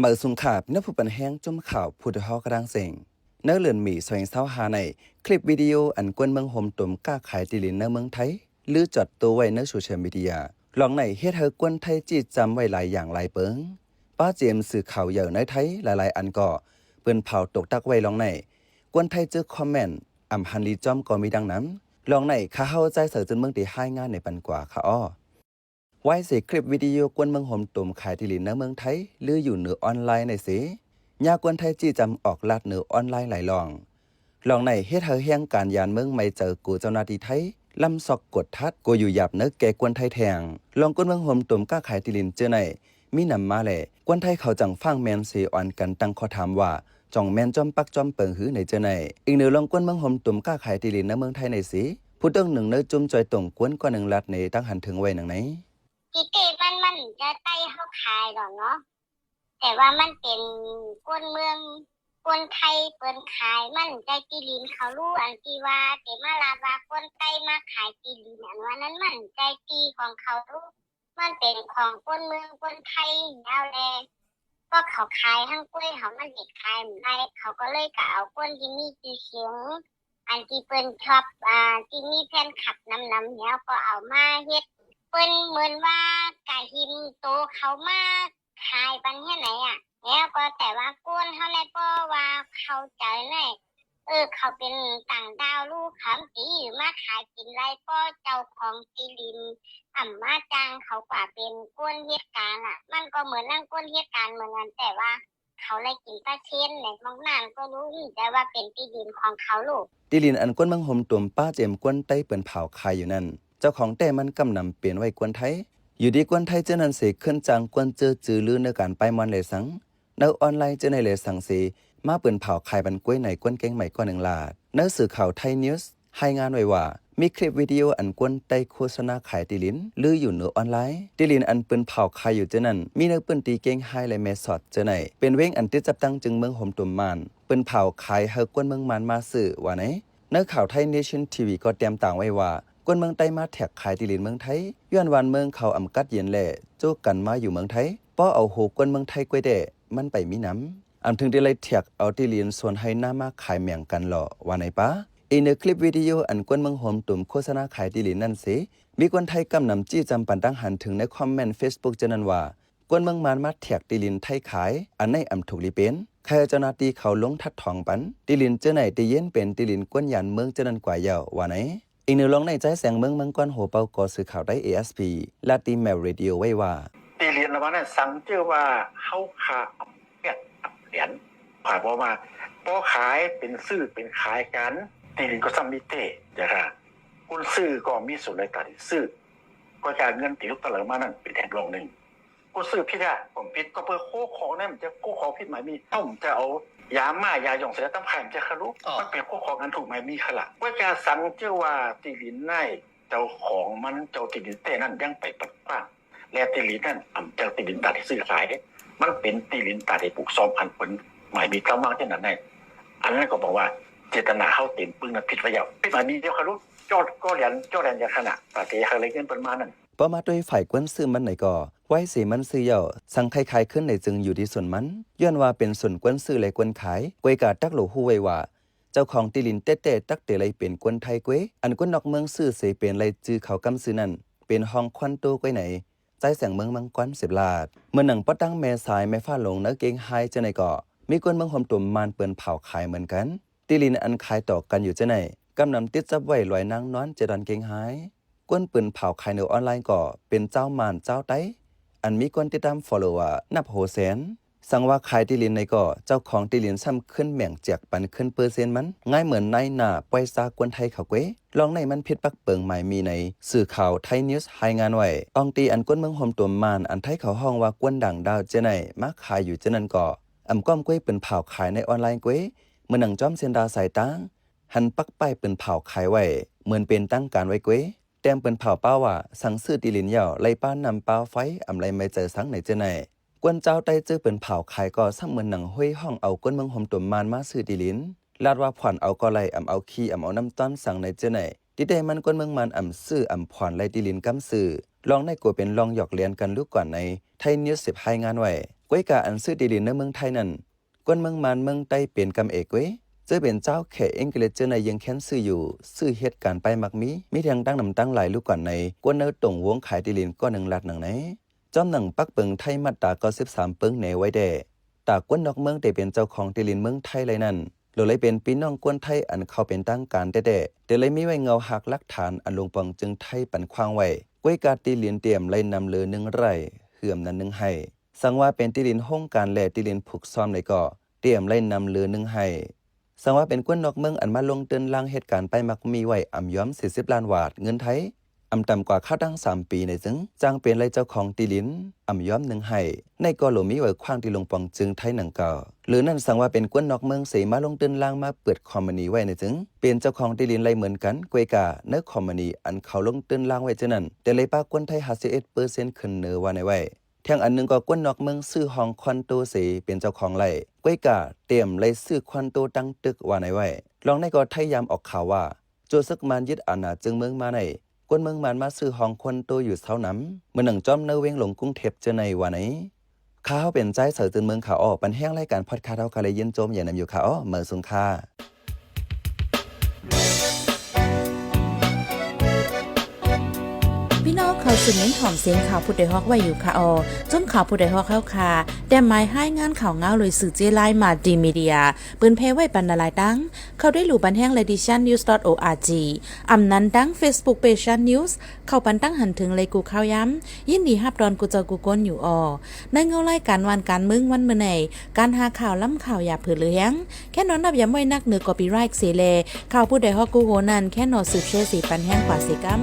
เมื่อสุงขาบเนื้อผู้ปันแห้งจุ่มข่าวผู้ทอกระดังเสียงเนื้อเลือนหมี่สวงเศร้าหาในคลิปวิดีโออันกวนเมืองโฮมตุ่มกล้าขายตีลินเนื้อเมืองไทยหรือจอดตัวไว้เนื้อโซเชียลมีเดียลองในเฮ็ดเธอกวนไทยจีจำไว้หลายอย่างหลายเปิงป้าเจมสื่อข่าวเหยื่อในไทยหลายๆอันก็เปิ้นเผาตกตักไว้ลองในกวนไทยเจอคอมเมนต์อำฮันลีจอมก็มีดังนั้นลองในข้าเข้าใจเสือจนเมืองตีให้งานในปันกว่าค่ะอ้อไว้สิคลิปวิดีโอกวนเมืองโฮมตุ่มขายตีลินเนื้อเมืองไทยหรืออยู่เหนือออนไลน์ในสิยากวนไทยจี้จำออกลาดเหนือออนไลน์หลายลองในเฮ็ดเธอแห่งการยานเมืองไม่เจอกูเจ้าหน้าที่ไทยลำซอกกดทัดกูอยู่หยับเนื้อแกกวนไทยแทงลองกวนเมืองโฮมตุ่มก้าขายตีลินเจอในมีนำมาแหล่กวนไทยเขาจังฟังแมนซีออนกันตั้งข้อถามว่าจ่องแมนจอมปักจอมเปิงหือในเจอในอีกหนึ่งลองกวนเมืองโฮมตุ่มก้าขายตีลินในเมืองไทยในสิผู้ต้องหนึ่งเนื้อจุ่มจอยตรงกวนกว่าหนึ่งลัดในตั้งหันถึงไว้หนังไหนกิเตมันจะไต่เข้าขายหรอเนาะแต่ว่ามันเป็นคนเมืองคนไทยเปิ้นขายมันใจตีลินเขารู้อันที่ว่าแต่มาลาว่าคนไทยมาขายตีลินอันว่านั้นมันใจตีของเขารู้มันเป็นของคนเมืองคนไทยยาวแลก็เขาขายทั้งกล้วยเขามันเด็ดขายไม่ได้เขาก็เลยกเอาคนที่มีชื่อเสียงอันที่เปิ้นชอบที่มีแฟนคลับนำแล้วก็เอามาเฮ็ดเปิ้นเหมือนว่ากะหินโตเขามาขายปันแค่ไหนแล้วก็แต่ว่าก้นเขาเลยก็ว่าเขาใจเลยเขาเป็นต่างดาวลูกคำตีอยู่มาขายกินไรก็เจ้าของตีลินมาจ้างเขากว่าเป็นก้นเหตุการณ์มันก็เหมือนนั่งก้นเหตุการณ์เหมือนกันแต่ว่าเขาเลยกินปลาเช่นในมองนานก็รู้แต่ว่าเป็นตีลินของเขาลูกตีลินอันกวนเมืองโฮมตุ่มป้าเจมกวนไต้เปิ้นเผาขายอยู่นั่นเจ้าของแต่มันกำนำเปลี่ยนไว้กวนไทยอยู่ดีกวนไทยเจ้านั้นเสกขึ้นจางกวนเจอจือลือในการไปมอนเลยสังเนื้อออนไลน์เจ้าในเลยสังสีมาเปิ้นเผาขายบันกล้วยในกวนเก้งใหม่กว่าหนึ่งลาดเนื้อสื่อข่าวไทยนิวส์ให้งานไว้ว่ามีคลิปวิดีโออันกวนไต้โฆษณาขายตีลินลืออยู่เหนือออนไลน์ตีลินอันเปิ้นเผาขายอยู่เจ้านั้นมีเนื้อเปิ้นตีเก้งไฮและเมสอดเจ้าไหนเป็นเว้งอันติดจับตั้งจึงเมืองโฮมตุ่มมานเปิ้นเผาขายเฮากวนเมืองมานมาสื่อว่าไหนเนื้อข่าวไทยเนชั่นทีวีก็เตรียมต่างไว้ว่ากวนเมืองไต้มาแท็กขายตีลินเมืองไทยย้อนวันเมืองเขาอำกัดเย็นแหล่โจกันมาอยู่เมืองไทยป้อเอาโหกวนเมืองไทยกวยแด่มันไปมีน้ำถึงได้เลยแท็กเอาตีลินส่วนให้หน้ามาขายแม่งกันหรอว่าไหนป้าในคลิปวิดีโออันกวนเมืองโฮมตุ่มโฆษณาขายตีลินนั่นสิมีคนไทยกำนำจี้จำปันตั้งหันถึงในคอมเมนต์ Facebook จะนั้นว่ากวนเมืองมานมาแท็กตีลินไทยขายอันในอำถูกลีเป็นใครเจ้าหน้าที่เขาลงทัดทองปันตีลินเจ้าไหนตีเย็นเป็นตีลินกวนยันเมืองเจ้านั้นกว่าเยาว่าไหนอีกหนึ่งลงในใจแสงเมืองมังกรโหเปากอสื่อข่าวได้ ASP ลาติแมวเรดิโอไว้ว่าตีเรียนละวันนั้นสังเจอว่าเฮาขาเปียดเหรียญผ่านบ่มาบ่ขายเป็นซื้อเป็นขายกันตีเรียนก็ซ้ำมีเตจ้ะค่ะคนซื้อก็มีส่วนในการซื้อก็การเงินตีลูกตะเหลิงมานั่นเป็นแห่งลงหนึ่งกูซื้อผิดผมผิดก็เพื่อโค้ของนั่นมันจะโค้ของผิดหมายมีผมจะเอายามายาหยองเสียตั้งผ่านจะคารุมันเป็นโค้ของอันถูกหมายมีขละว่าการสังเจอว่าตีเรียนในเจ้าของมันเจ้าตีเรียนเต้นั่นยังไปปัดป้างและตีลินนั่นจากตีลินตาที่ซื้อขายมันเป็นตีลินตาที่ปลูกซ้อมพันคนหมายมีกำลังที่นั่นไงอันนั้นก็บอกว่าเจตนาเข้าเต็มปึ้งนั้นผิดไปแล้วหมายมีเดียวเขารู้จอดก็เรียนอย่างขนาดปฏิเขาเลยเงินประมาณนั้นพอมาด้วยฝ่ายกวนซื้อมันไหนก็ไว้สีมันซื้อเย่าสั่งคล้ายๆขึ้นในจึงอยู่ที่ส่วนมันย้อนว่าเป็นส่วนกวนซื้อเลยกวนขายกวยกาตักโหลฮู้ไว้ว่าเจ้าของตีลินเต้ๆตักเตเลยเป็นกวนไทยกวยอันกวนนอกเมืองซื้อเสเป็นไรจื้อเขากำซื้อนั่นเป็นห้องควันโตกวยไหนใจแสงเมืองมังกร10 ลาดเมื่อหนังปะตั้งแม่สายแม่ฟ้าหลงเนื้อเกงไฮจะไหนก็มีกวนเมืองหอมตุ่มมานเปิ้นเผาขายเหมือนกันตีลินอันขายต่อกันอยู่จะไหนกำนำติดจับไว้ลอยนางนอนจะดันเกงไฮกวนปืนเผาขายในออนไลน์ก็เป็นเจ้ามานเจ้าไต้อันมีคนติดตาม follower นับโหแสนสั่งว่าขายตีลินในก็เจ้าของตีลินซ้ำขึ้นแม่งแจกปันขึ้นเปอร์เซ็นต์มันง่ายเหมือนในหน้าปล่อยซากวนไทยเขาเก้ลองในมันผิดปักเปิงหมายมีในสื่อข่าวไทยนิวส์รายงานไว้อองตีอันกวนเมืองโฮมตัวมานอันไทยเขาห้องว่ากวนดังดาวเจไหนมาขายอยู่เจนั้นก็ก้อมก้วยเป็นเผาขายในออนไลน์ก้วยเมื่อหนังจอมเซนดาสายตาหันปักป้ายเป็นเผาขายไว้เหมือนเป็นตั้งการไว้ก้วยแต้มเป็นเผาเป้าว่าสังซื้อตีลินเหย่าไล่ป้านนำเป้าไฟไรไม่เจอสังไหนเจไหนกวนเจ้าไต้จื้อเป็นเผาขายก็ซ้ำเหมือนหนังห้อยห้องเอากวนเมืองโฮมตัวมานมาซื้อตีลินลาดว่าผ่อนเอาก็ไล่เอาขี้เอาน้ำต้อนสั่งในเจไหนที่ได้มันกวนเมืองมันซื้อผ่อนไล่ตีลินกำซื้อ ลองในกัวเป็นลองหยอกเลียนกันลูกก่อนในไทยนิวส์10ให้งานไว้ก้วยกาอันซื้อดีลินในเมืองไทยนั่นกวนเมืองมานเมืองใต้เปลี่ยนกำเอกเว้ยจะเป็นเจ้าแขกอังกฤษเจอในยังแค้นซื้ออยู่ซื้อเหตุการณ์ไปมักมีทางตั้งนำตั้งหลายลูกก่อนในกวนเนื้อตรงวงขายดีลินก็หนึ่งลัดหนังไหนจอมหนังปักเปิงไทยมาตราก็13เปิงเหนไว้แด่ตากวนนอกเมืองได้เป็นเจ้าของดีลินเมืองไทยเลยนั่นโดยเลยเป็นพี่น้องกวนไทยอันเข้าเป็นตั้งการแด่แต่เลยมีไว้เงาหักหลักฐานอันลงปองจึงไทยปันควางไว้ก้วยกาตีลินเตรียมเลยนำเลือ1 ไร่เหื่อมนั้น1ให้สังว่าเป็นตีลินห้องการแลตีลินผูกซ้อมเลยก็เตรียมเลยนำเลือ1ให้สังว่าเป็นกวนนอกเมืองอันมาลงเตือนล่างเหตุการณ์ไปมักมีไว้อำย้อม40 ล้านบาทเงินไทยอำต่ำกว่าค่าตั้ง3 ปีในซึ่งจ้างเป็นเลยเจ้าของตีลินอำย้อม1ให้ในก็หลมีไว้ควางที่ลงปองจึงไทยหนังเก่าหรือนั่นสังว่าเป็นกวนนอกเมืองเสมาลงเตือนล่างมาเปิดคอมมานีไว้ในซึ่งเป็นเจ้าของตีลินเลยเหมือนกันกวยกาเนื้อคอมมานีอันเขาลงเตือนล่างไว้เท่านั้นแต่เลยปากวนไทย51%ขึ้นเนื้อว่าในไว้แทงอันนึงก็กวนนอกเมืองซื้อห้องคอนโดเสเป็นเจ้าของไร่กวยกาเตรียมเลยซื้อคอนโดตั้งตึกว่าในไว้ลองในก็ไทยยามออกข่าวว่าโจซึกมานยึดอาณาจึงเมืองมาในกวนเมืองมันมาซื้อห้องคอนโดอยู่เท่านั้นเมื่อหนังจอมเนื้อเวงหลงกรุงเทพเจอในว่าไหนข้าวเป็นใจเสือตื่นเมืองข่าวอ้อปันแห้งรายการพอดคาสต์เฮาคาเลยยินโจมอย่านำอยู่ข่าวอ้อเมื่อสุนค่าพี่น้องเขาสืบเน้นหอมเสียงข่าวผู้ใดฮอกไว้อยู่ค่ะจนข่าวผู้ใดฮอกเข้าค่ะแต่หมายให้งานข่าวเงาเลยสื่อเจไลมาดีมีเดียปืนเพไว้บรรณาลายดังเข้าได้หลู่บันแห้ง lediciannews.org อำนั้นดัง Facebook page news เข้าปันตั้งหันถึงเลยกูข่าวย้ำยินดีฮับดอนกูเจอกูก้นอยู่ในเงารายการวันการมึงวันเมื่อไหนการหาข่าวล้ำข่าวอย่าเผือเลี้ยงแค่นอนนับย้ำไว้นักเหนือกอปีไรค์เสเลข่าวผู้ใดฮอกกูโหนันแค่นอสืบเชื่อสีปันแห้งกว่าสิกัม